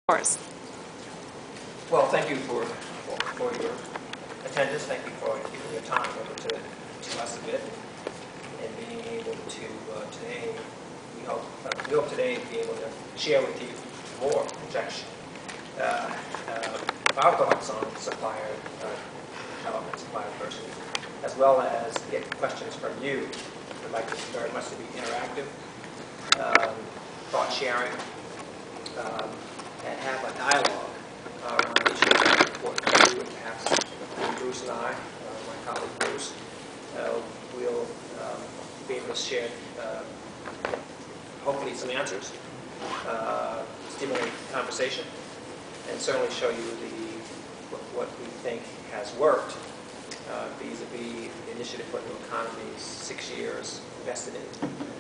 Well, thank you for your attendance. Thank you for giving your time over to us a bit and being able to today. We hope today to be able to share with you more projection, our thoughts on supplier development, supplier person, as well as get questions from you. We'd like this very much to be interactive, thought sharing. And have a dialogue around issues that are important to you, and perhaps Bruce and I, my colleague Bruce, will be able to share hopefully some answers, stimulate conversation, and certainly show you what we think has worked vis-a-vis the Initiative for New Economy, 6 years invested in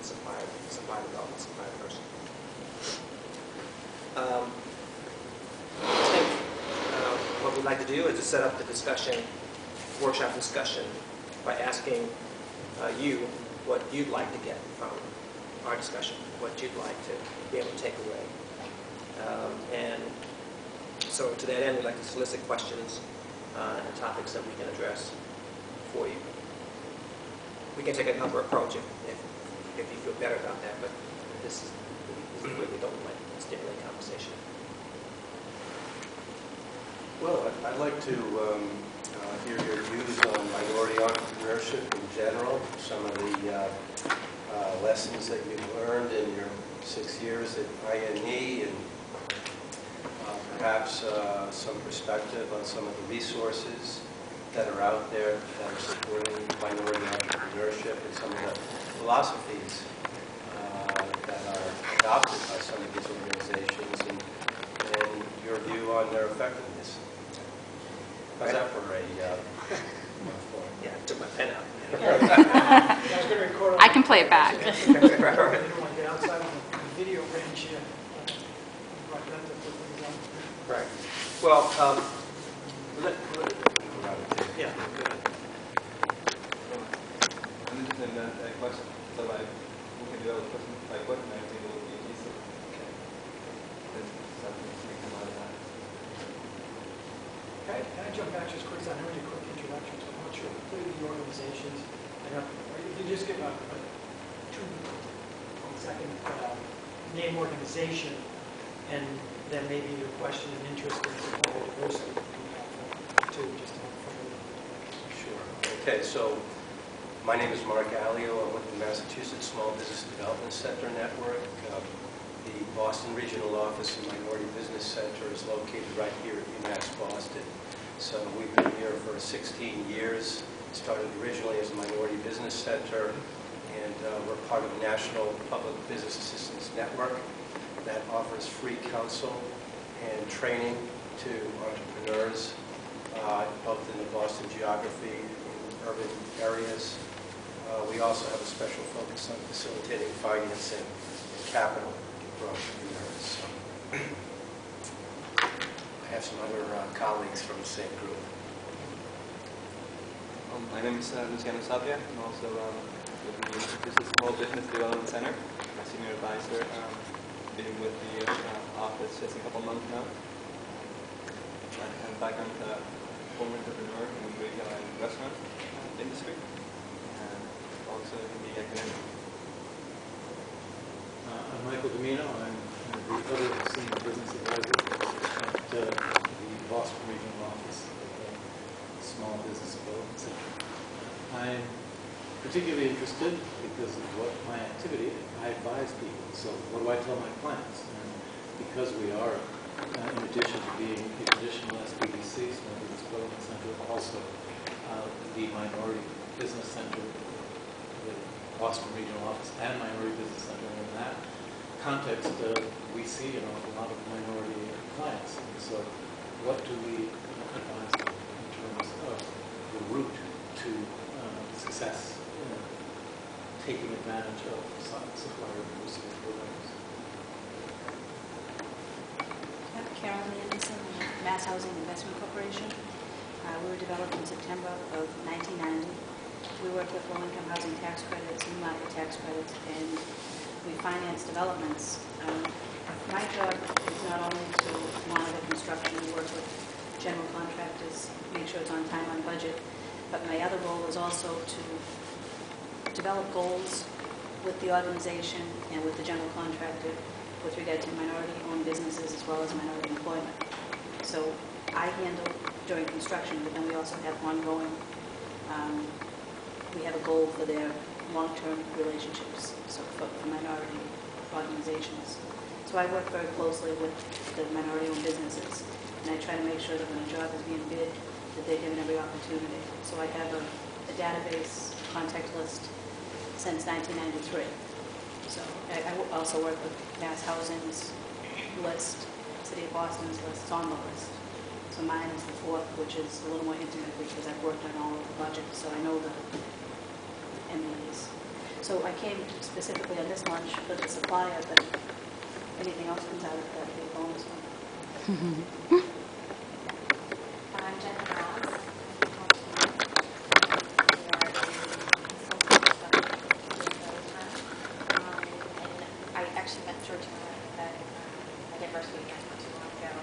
supply development, supply person. I think what we'd like to do is to set up the discussion, workshop discussion, by asking you what you'd like to get from our discussion, what you'd like to be able to take away. And so to that end, we'd like to solicit questions and topics that we can address for you. We can take a number approach if you feel better about that, but this is the way we don't like to stimulate conversation. Well, I'd like to hear your views on minority entrepreneurship in general, some of the lessons that you've learned in your 6 years at INE, and perhaps some perspective on some of the resources that are out there that are supporting minority entrepreneurship, and some of the philosophies that are adopted by some of these organizations, and your view on their effectiveness. How's that for a yeah, I took my pen out. I can play it back. Right. Well, yeah. I'm interested in that question. So, we can do a question by question. I think it will be easy. There's something to come out of that. Can I jump back just quick? I know you quick introduction, so I'm not sure completely the organizations. If you just give a 2-second name organization, and then maybe your question and interest in supplier diversity too, just to help further. Sure. Okay, so my name is Mark Allio. I'm with the Massachusetts Small Business Development Center Network. The Boston Regional Office and Minority Business Center is located right here at UMass Boston. So we've been here for 16 years. Started originally as a Minority Business Center, and we're part of the National Public Business Assistance Network that offers free counsel and training to entrepreneurs, both in the Boston geography and urban areas. We also have a special focus on facilitating financing and capital for entrepreneurs. So I have some other colleagues from the same group. My name is Supplier. I'm also with the Massachusetts Small Business Development Center. I'm a senior advisor. Been with the office just a couple months now. I have a background as a former entrepreneur in the retail and restaurant industry, and also in the academic. I'm Michael Domino. I'm the other senior business advisor at the Boston Regional Office of the Small Business Development Center. I'm particularly interested because of what my activity, I advise people. So what do I tell my clients? And because we are, in addition to being a traditional SBDC, Small Business Development Center, also the Minority Business Center, the Boston Regional Office, and Minority Business Center. And in that context, we see an awful lot of minority clients. And so what do we advise them in terms of the route to success in taking advantage of supplier diversity programs? Carolyn Anderson, Mass Housing Investment Corporation. We were developed in September of 1990. We work with low-income housing tax credits, new market tax credits, and we finance developments. My job is not only to was also to develop goals with the organization and with the general contractor with regard to minority-owned businesses as well as minority employment. So I handle during construction, but then we also have ongoing, we have a goal for their long-term relationships, so for minority organizations. So I work very closely with the minority-owned businesses, and I try to make sure that when a job is being bid, that they're given every opportunity. So I have a database contact list since 1993. So I also work with Mass Housing's list, City of Boston's list, it's on the list. So mine is the fourth, which is a little more intimate because I've worked on all of the budgets, so I know the MEAs. So I came specifically on this lunch for the supplier, but anything else comes out of that, it'd be a bonus one. I'm Jennifer Ross. I actually met Georgiana at a diversity event not too long ago.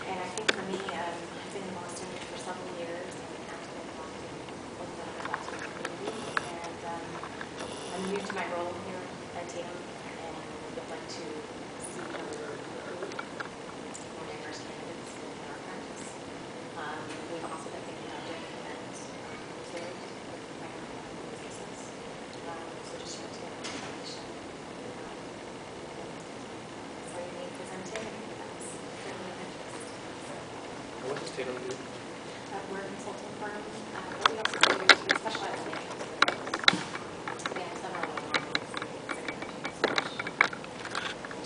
And I think for me, I've been in Boston for several years and active in Boston with the Boston community. And I'm new to my role here at Tatum and would like to see how we recruit more diverse candidates in our practice. We've also been thinking about doing events too with minority businesses. So just want to get information. So you need presenting and that's certainly of interest. What does Tatum do? We're a consulting firm. What we also do is we specialize in national securities. We have several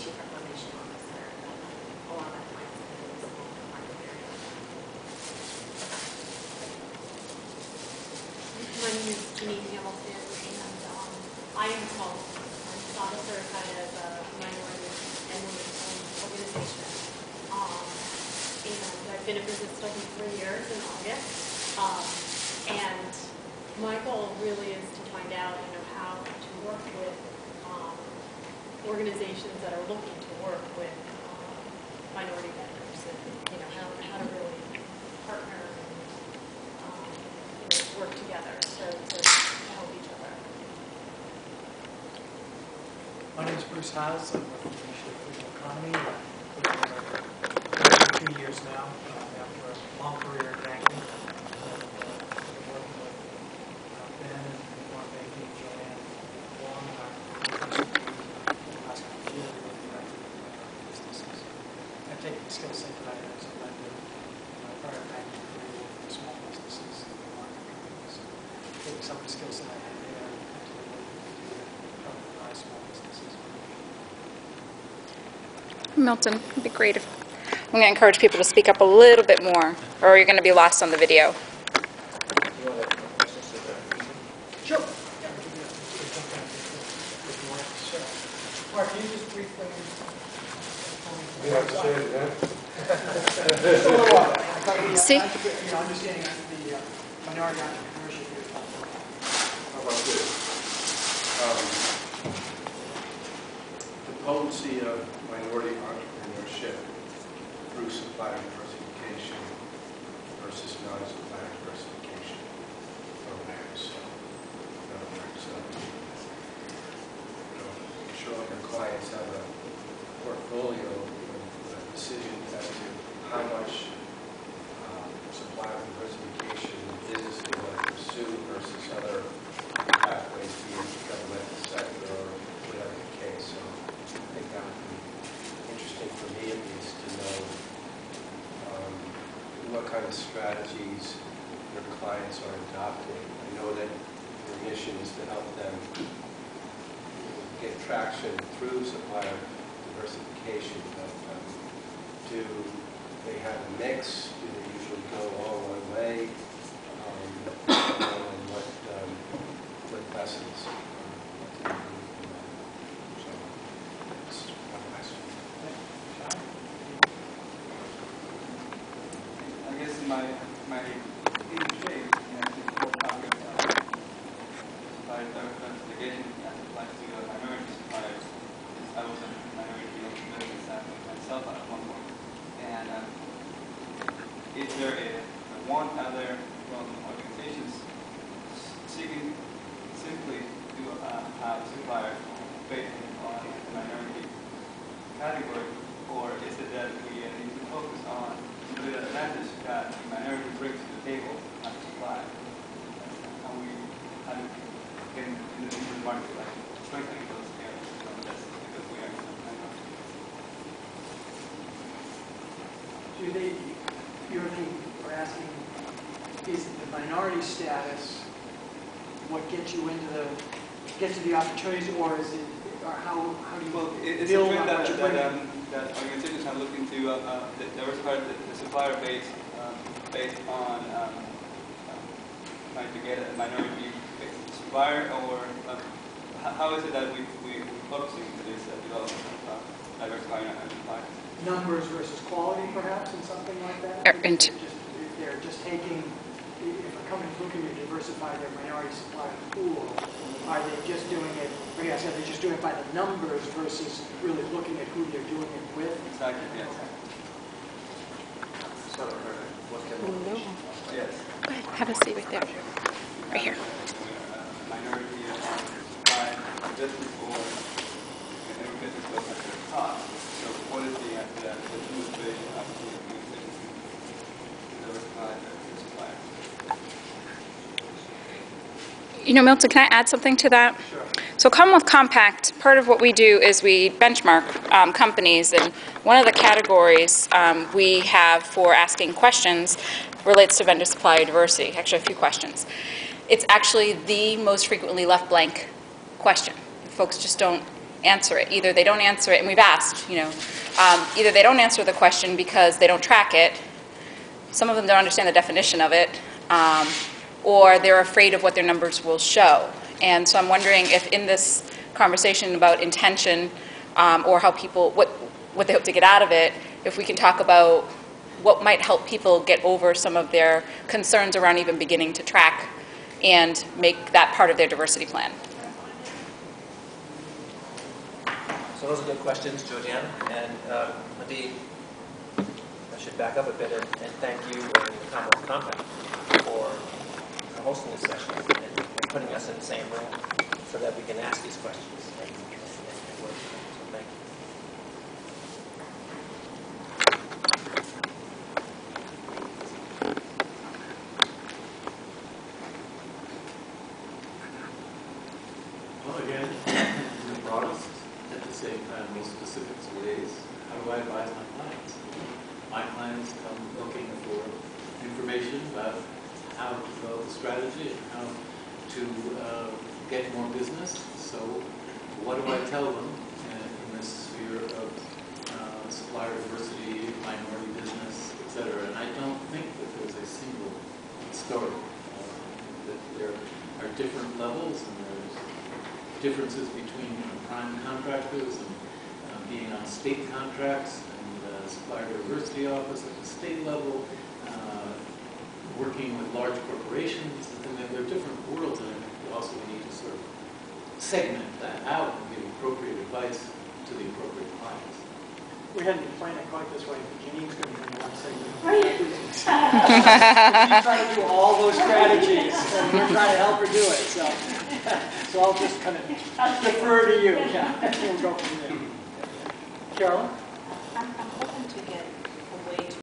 chief information officer, a lot of our clients in the small market area. My name is Janine Hamilton, and I am called. I'm certified as a minority and women-owned organization. And I've been in business, it'll be 3 years in August. And my goal really is to find out, how to work with organizations that are looking to work with minority vendors, and how to really partner and work together to help each other. My name is Bruce Haas. I'm with the Initiative for Legal Economy. I've been 2 years now after a long career in banking. I've been working with Ben and Mark Banking, Joanne Wong, and our last couple of years with businesses. I've taken the skill set that I have as a lender in my prior banking career working with small businesses and market companies. Taking some of the skills that I had there and help advise small businesses. Milton, it'd be great if, I'm going to encourage people to speak up a little bit more, or you're going to be lost on the video. Do you want to have questions to the Sure. Mark, can you just briefly? See? Understanding the minority entrepreneurship you're talking about. How about this? The potency of minority entrepreneurship through supplier diversification versus non-supplier diversification programs. I'm sure like our clients have a portfolio, a decision as to how much supplier diversification business they want to pursue versus other pathways, be it governmental sector or whatever the case. So I think that would be interesting for me at least to know what kind of strategies your clients are adopting. I know that your mission is to help them get traction through supplier diversification, but do they have a mix? Do they usually go all one way? And what lessons? So that's one question. I guess my industry is four topics. Supplier diversification as applies to minority suppliers. I was a minority business myself at one point. And is there a want out there from organizations seeking simply to have Supplier based on the minority category, or is it that we need to focus on the advantage that the minority brings to the table as Supplier? How we get in the market, like strengthening those areas just because we are minority. Judy, you're asking, is the minority status what gets you gets you the opportunities, or is it, or how do you it's build a on trend what you're bringing? that organizations are looking to diversify the supplier base based on trying to get a minority supplier, or how is it that we're focusing to this development of diversifying our suppliers? Numbers versus quality, perhaps, and something like that? If they're just taking, if a company's looking to diversify their minority supplier pool, are they just doing it, or yes, are they just doing it by the numbers versus really looking at who they're doing it with? Exactly, yes. Sort of, what can No. Yes. Go ahead, have a seat right there. Right here. Minority supply business, or every business goes at their cost. So what is the motivation of the business to diversify their suppliers? You know, Milton, can I add something to that? Sure. So Commonwealth Compact, part of what we do is we benchmark companies, and one of the categories we have for asking questions relates to vendor-supplier diversity. Actually, a few questions. It's actually the most frequently left blank question. Folks just don't answer it. Either they don't answer it, and we've asked, either they don't answer the question because they don't track it, some of them don't understand the definition of it, or they're afraid of what their numbers will show. And so I'm wondering if in this conversation about intention or how people, what they hope to get out of it, if we can talk about what might help people get over some of their concerns around even beginning to track and make that part of their diversity plan. So those are good questions, Georgiana. And Nadeem, I should back up a bit and thank you and the Commonwealth Compact for hosting this session and putting us in the same room so that we can ask these questions and work. So thank you. Well, again, in the broadest, at the same time, most specific ways, how do I advise my clients? My clients come looking for information about how to develop a strategy and how to get more business. So what do I tell them in this sphere of supplier diversity, minority business, et cetera? And I don't think that there's a single story. That there are different levels, and there's differences between prime contractors and being on state contracts and supplier diversity office at the state level, working with large corporations, and then there are different worlds, and I think we also need to sort of segment that out and give appropriate advice to the appropriate clients. We hadn't planned it quite this way, but Janine's going to bring one segment. She's trying to do all those strategies, and we're trying to help her do it. So I'll just kind of defer to you. Yeah, we'll go from there. Carolyn?